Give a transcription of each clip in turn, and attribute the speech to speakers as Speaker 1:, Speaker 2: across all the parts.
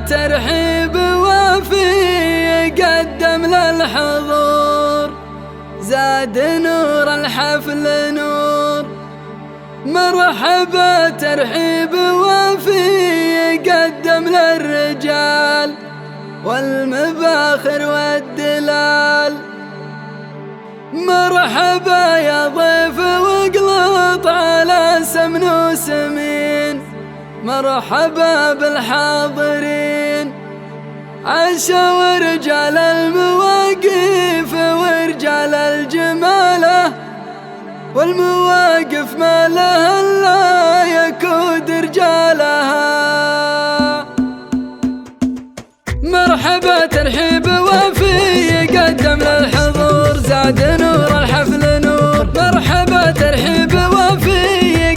Speaker 1: ترحيب وفي قدم للحضور، زاد نور الحفل نور. مرحبا ترحيب وفي قدم للرجال والمباخر والدلال. مرحبا يا ضيف واقلط على سمن وسمين، مرحبا بالحاضرين عشا ورجال المواقف ورجال الجماله، والمواقف ما لها الا يكود رجالها. مرحبا ترحيب وفي قدم للحضور، زاد نور الحفل نور. مرحبا ترحيب وفي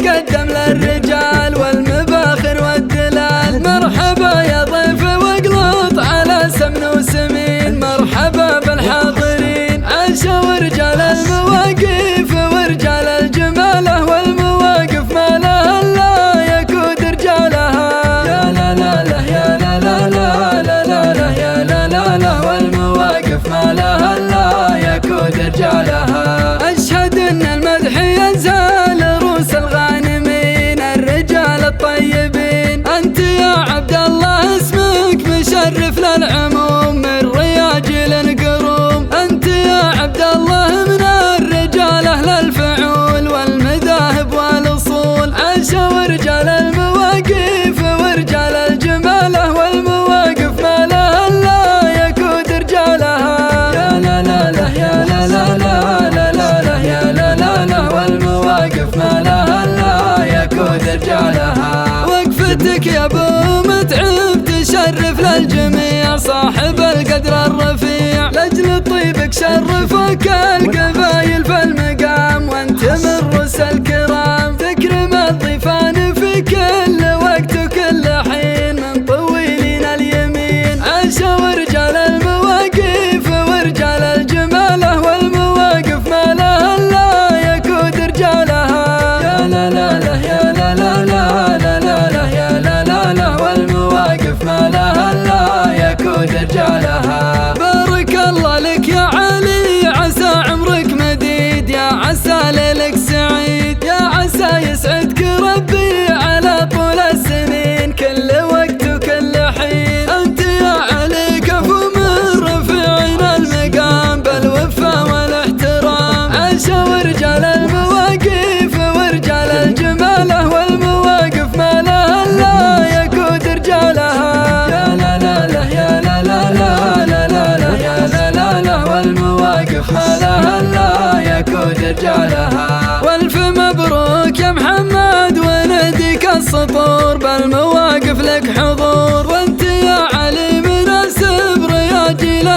Speaker 1: قدم للرجال والمباخر والدلال. مرحبا يا ضيف واقلط على سمن وسمين، مرحبا بالحاضرين عشا ورجال المواقف ورجال الجماله، والمواقف ما لها الا يكود رجالها. يا لا لا لا يا لا لا لا لا لا يا لا لا لا، والمواقف ما لها الا يكود رجالها. اشهد ان المدح ينزل رؤوس الغانمين الرجال الطيبين. انت يا عبد الله اسمك مشرف للعموم من رياجل قروم. انت يا عبد الله من الرجال اهل الفعول والمذاهب والاصول، عاشا ورجال المواقف ورجال الجماله، والمواقف ما لها الا يكود رجالها. يا لا لا لا يا لا لا لا لا لا لا يا لا لا لا، والمواقف ما لها الا يكود رجالها. وقفتك يا ابو متعب تشرف للجميع، صاحب القدر الرفيع لاجل طيبك شرفك القبايل في المقام، وانت من رؤوس الكرام تكرم الضيفان في كل وقت وكل حين من طويلين اليمين. عاشا ورجال المواقف ورجال الجماله، والمواقف ما لها الا يكود رجالها. يا لا لا لا يا لا لا لا لا لا لا يا لا لا لا، والمواقف ما لها الا يكود رجالها. بارك الله لك يا علي عسى عمرك مديد، يا عسى ليلك سعيد، يا عسى يسعدك ربي على طول السنين كل وقت وكل حين. انت يا علي كفو من رفيعين المقام بالوفا والاحترام، عاشا ورجال المواقف ورجال الجماله، والمواقف ما لها الا يكود رجالها. يا لا لا لا يا لا لا لا لا لا لا يا لا لا لا، والمواقف ما لها الا يكود رجالها. والف مبروك يا محمد ونديك السطور، بالمواقف لك حضور، وانت يا علي مناسب رياجيل